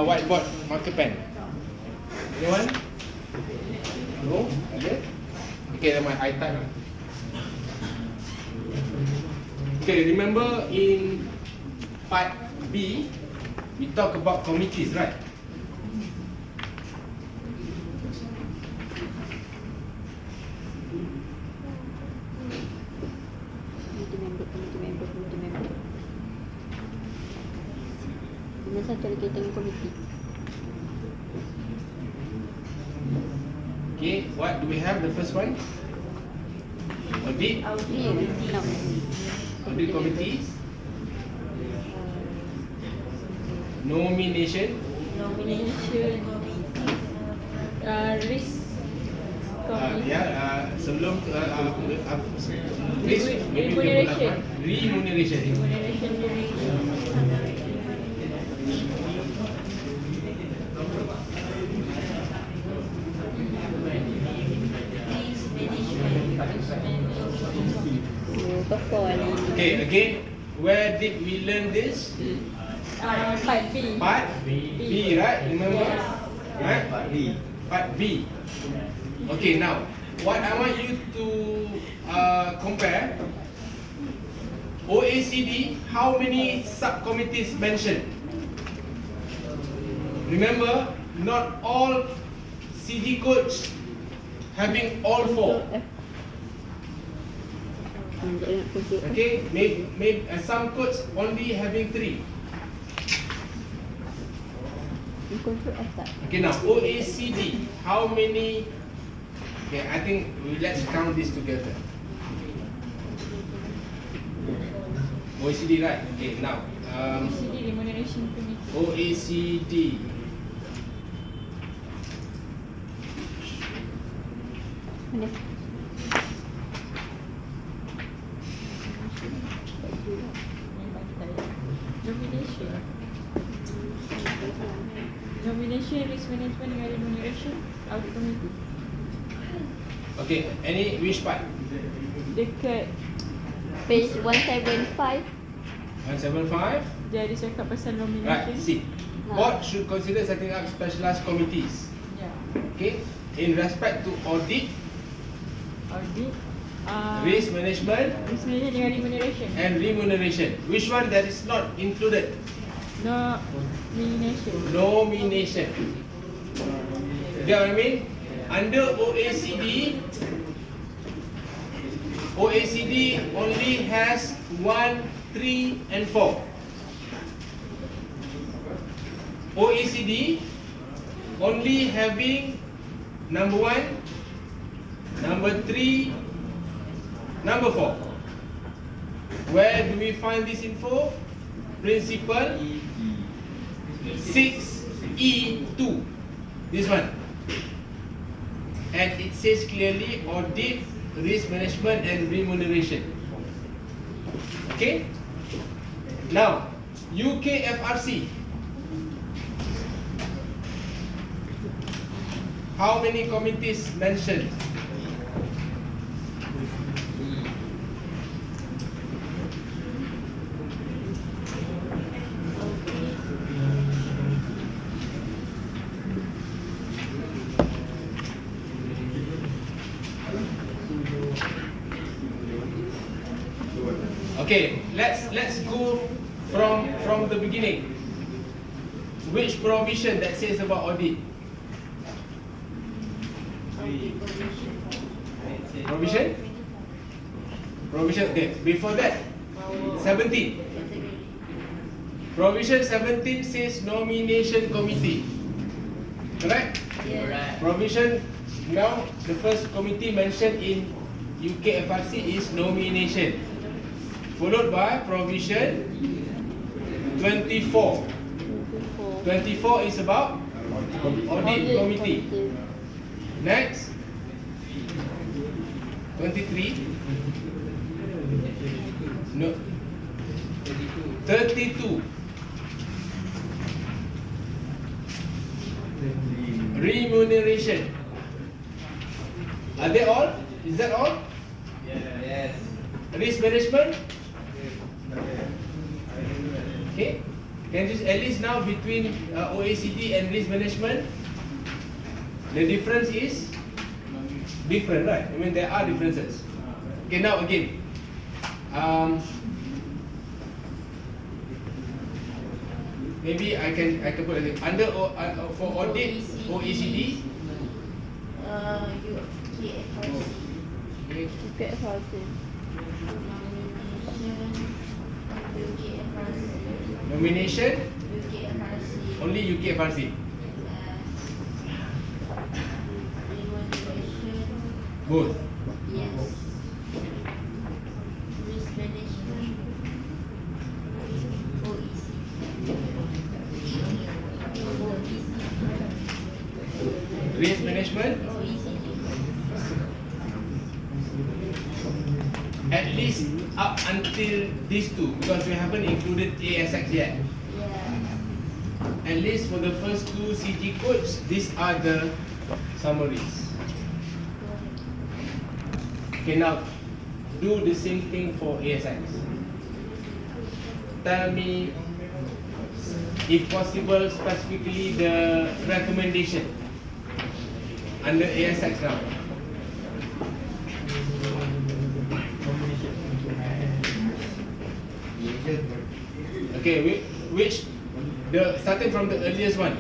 Whiteboard marker pen. Anyone? No? Okay. Okay, then I type. Okay, remember in part B, we talk about committees, right? Committee member. satu lagi tengok komiti. Okay, what do we have? The first one? Audit. Ni, enam. Audit committees. Nomination. Nomination. Risk Sebelum Remuneration. Remuneration. Perform. Okay, again, where did we learn this? Part B. Part B, right? Remember? Right? Part B. Okay, now what I want you to compare OECD. How many subcommittees mentioned? Remember, not all CG codes having all four. Okay, maybe some codes only having three. Control F tak? Okay, now OECD, how many? Okay, I think let's count this together. OECD, right? Okay, now OECD Remuneration Committee. OECD. Mana? Nomination. Nomination, risk management dengan remuneration. Audit committee. Okay, which part? Dekat Page 175. 175. dia ada cakap pasal Right, nomination. see. Board should consider setting up specialized committees. Ya. Okay, in respect to audit, Audit. risk management, Risk management dengan remuneration. and remuneration. Which one that is not included? Nomination. Nomination. You get what I mean? Under OECD, OECD only has 1, 3, and 4. OECD only having number 1, number 3, number 4. Where do we find this info? Principle 6E2. This one. And it says clearly audit, risk management, and remuneration. Okay? Now, UKFRC. How many committees mentioned? Okay, let's go from the beginning. Which provision that says about audit? Provision? Provision, okay. Before that, 17. Provision 17 says nomination committee. Correct? Yeah. Provision, now the first committee mentioned in UKFRC is nomination. Followed by provision 24. 24 is about audit committee. Next, 23. No. 32. Remuneration. Are they all? Is that all? Yes. Risk management? Okay. Can you at least now between OECD and risk management, the difference is different, right? I mean there are differences. Okay, now again, maybe I can put it under for audit OECD. UKFRC. Nomination, only UKFRC? Both. Yes. Risk management. Risk management, at least up until these two, because we haven't included ASX yet. Yeah. At least for the first two CG codes, these are the summaries. Okay, now do the same thing for ASX. Tell me, if possible, specifically the recommendation under ASX now. Okay, which the starting from the earliest one.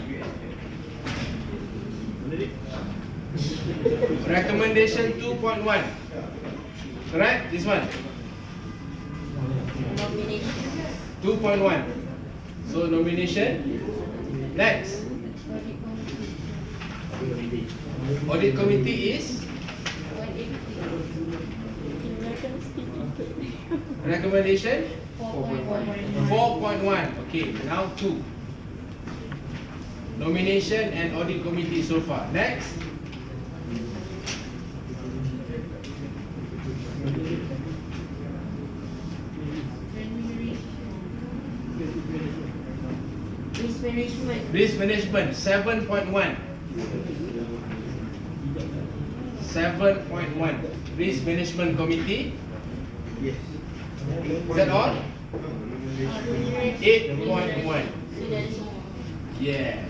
Recommendation 2.1. Correct? This one. Nomination. 2.1. So nomination. Next. Audit committee is recommendation 4.1. Okay, now 2. Nomination and audit committee so far. Next. Risk management. Risk management 7.1. 7.1. Risk management committee. Yes. Is that all? 8.1. Yes.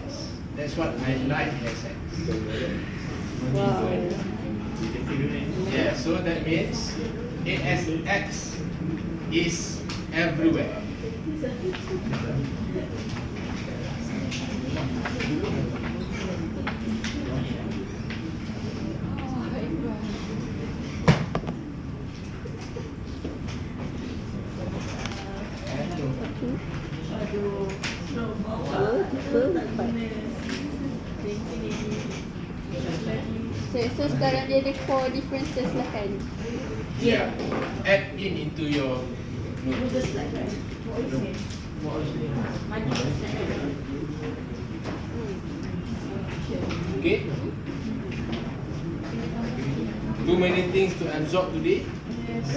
That's what I like ASX. Wow. Yeah, so that means ASX is everywhere. So sekarang dia ada 4 differences lah kan? Yeah. Add into your notes. Okay? Too many things to absorb today.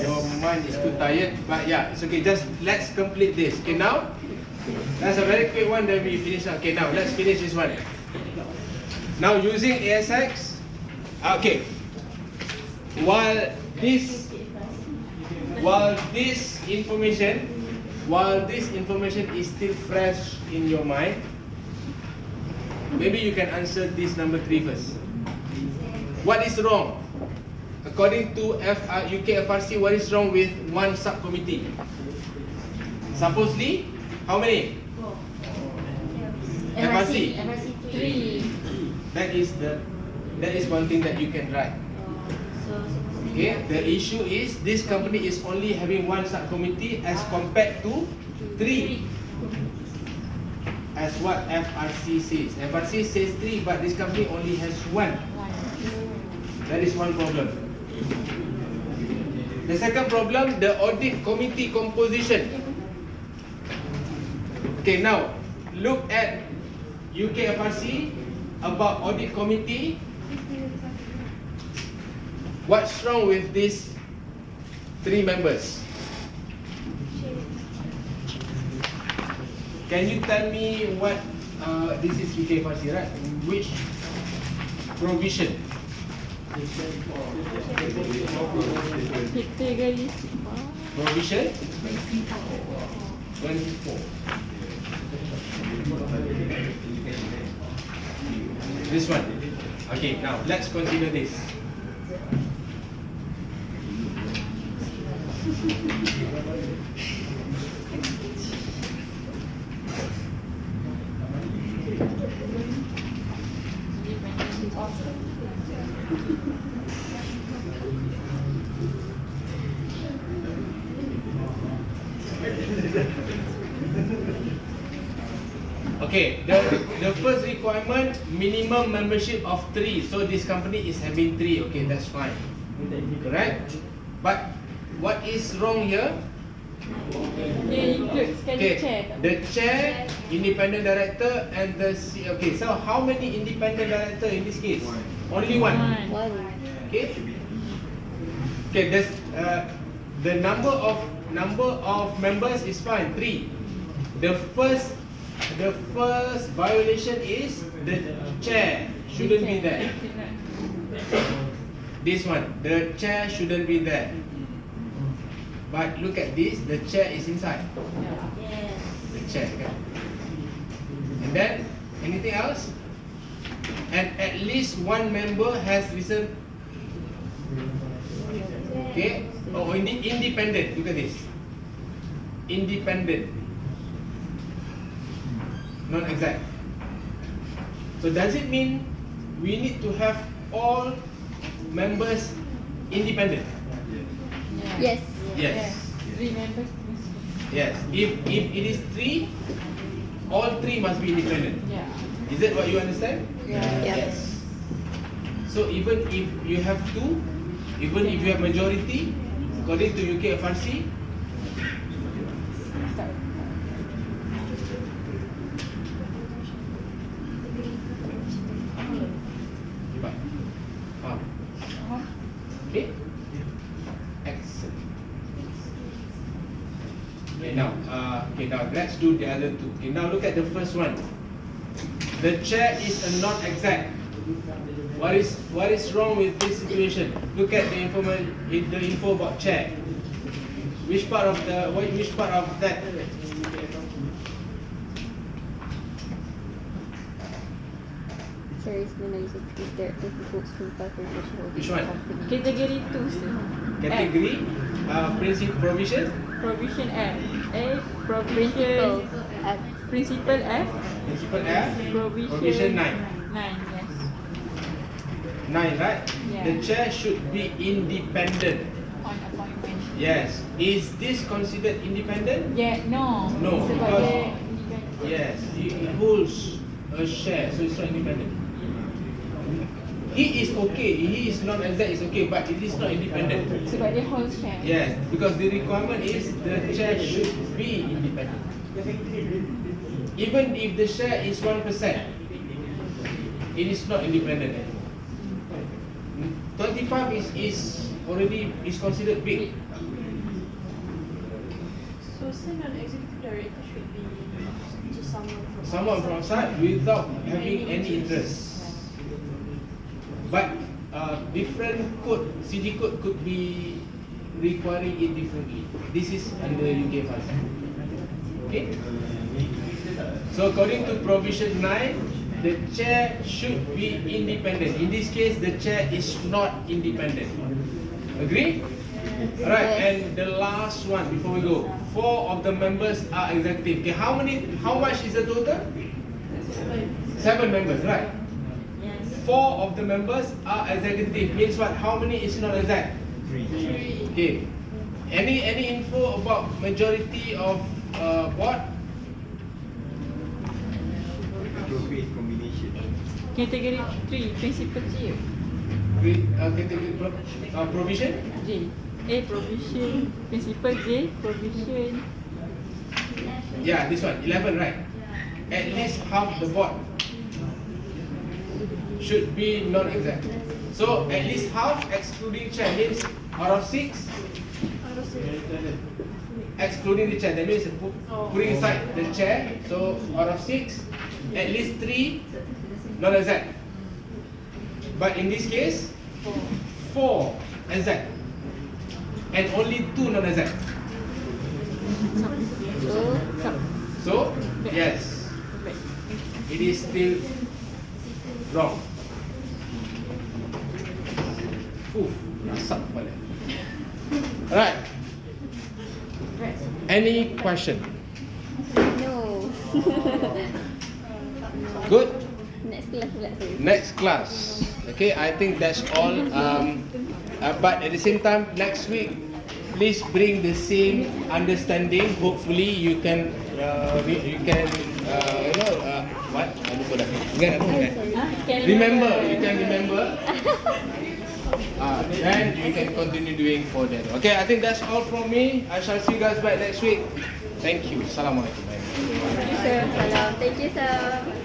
Your mind is too tired. But yeah, it's okay. Just let's complete this. Okay, now that's a very quick one. Then we finish. Okay, now let's finish this one. Now using ASX. Okay. While this information is still fresh in your mind, maybe you can answer this number 3 first. What is wrong? According to UKFRC, what is wrong with one subcommittee? Supposedly, how many? FRC. FRC 3. That is one thing that you can write. Okay, the issue is this company is only having one subcommittee as compared to 3. As what FRC says. FRC says 3, but this company only has 1. That is one problem. The second problem, the audit committee composition. Okay, now look at UKFRC about audit committee. What's wrong with these 3 members? Can you tell me what this is UKFRC, right? Which provision? Kita garis. Provision 24. This one. Okay, now let's consider this. Okay, Okay, the first requirement, minimum membership of 3. So this company is having 3. Okay, that's fine. Correct? But what is wrong here? Dia include sekali Okay, chair. the chair, independent director, and the okay. So how many independent director in this case? Only one. One. Okay. Okay. There's the number of members is fine. 3. The first violation is the chair shouldn't be there. This one, the chair shouldn't be there. But look at this, the chair is inside. Yes. The chair, okay? And then anything else? And at least one member has risen. Okay? Oh, independent. Look at this. Independent. Non-exact. So does it mean we need to have all members independent? Yes. Yes. 3 members. Yes. If it is 3, all 3 must be independent. Yeah. Is that what you understand? Yeah. Yes. So even if you have 2, even if you have majority, according to UK FRC, Start. okay. Excellent. Okay, now let's do the other 2. Okay, now look at the first one. The chair is a non-exact. What is wrong with this situation? Look at the info about chair. Which part of that? Chair is non-executive director who holds full power for shareholding Which one? company. Category 2 sir. Category, principal provision, Provision F. A. Principal Provision. at Principal F. principal F, Provision. provision 9. 9, yes. 9, right? Yeah. The chair should be independent. On appointment. Yes. Is this considered independent? Yeah, no. No, Sebab because- dia independent. Yes. He holds a share, so it's not independent. He is okay. He is non-exact, is okay, but it is not independent. Sebab dia whole share. Yes, because the requirement is the chair should be independent. Even if the share is 1%, it is not independent anymore. 25 is already considered big. So, say non-executive director should be just Someone from outside without having any interest. But different code, CG code could be requiring it differently. This is under UK FAS. Okay. So according to provision 9, the chair should be independent. In this case, the chair is not independent. Agree? Alright, and the last one before we go. 4 of the members are executive. Okay, how much is the total? 7 members, right? 4 of the members are executive. Means what? How many is not exact? 3. Okay. Any info about majority of board? Appropriate combination. Category 3, principal J. Category provision? J. A provision, principal J, provision. Yeah, this one 11, right? At least half the board should be non-exact. So at least half excluding chair means out of 6, excluding the chair. That means putting aside the chair. So out of 6, at least 3 non-exact. But in this case, 4 exact and only 2 non-exact. So yes, it is still wrong. Rasap pala. Alright. Any question? No. Good. Next class pula saya. Next class. Okay, I think that's all. But at the same time, next week, please bring the same understanding. Hopefully, you can Ingat apa? Can Remember, you can remember. Then you can continue doing for them. Okay, I think that's all from me. I shall see you guys back next week. Thank you. Assalamualaikum. Thank you, sir. Salam. Thank you, sir.